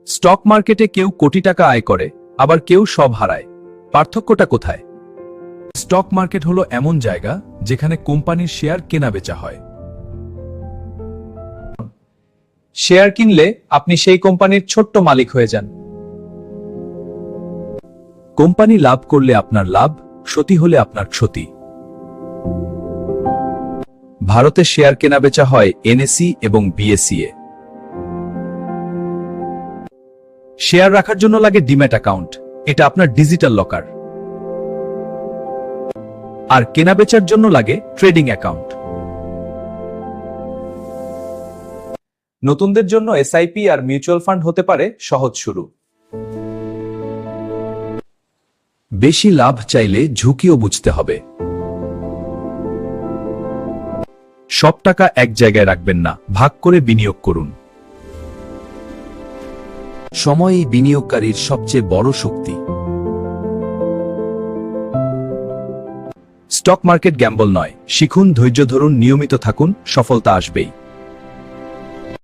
Stock মার্কেটে কেউ কোটি টাকা আয় করে, আবার কেউ সব হারায়। পার্থক্যটা কোথায়? স্টক মার্কেট হলো এমন জায়গা যেখানে কোম্পানির শেয়ার কেনাবেচা হয়। শেয়ার কিনলে আপনি সেই কোম্পানির ছোট্ট মালিক হয়ে যান। কোম্পানি লাভ করলে আপনার লাভ, ক্ষতি হলে আপনার ক্ষতি। ভারতে শেয়ার কেনাবেচা হয় এনএসই এবং বিএসইয়ে। শেয়ার রাখার জন্য লাগে ডিম্যাট অ্যাকাউন্ট, এটা আপনার ডিজিটাল লকার। আর কেনাবেচার জন্য লাগে ট্রেডিং অ্যাকাউন্ট। নতুনদের জন্য এসআইপি আর মিউচুয়াল ফান্ড হতে পারে সহজ শুরু। বেশি লাভ চাইলে ঝুঁকিও বুঝতে হবে। সব টাকা এক জায়গায় রাখবেন না, ভাগ করে বিনিয়োগ করুন। সময়ই বিনিয়োগকারীর সবচেয়ে বড় শক্তি। স্টক মার্কেট গ্যাম্বল নয়, শিখুন, ধৈর্য ধরুন, নিয়মিত থাকুন, সফলতা আসবেই।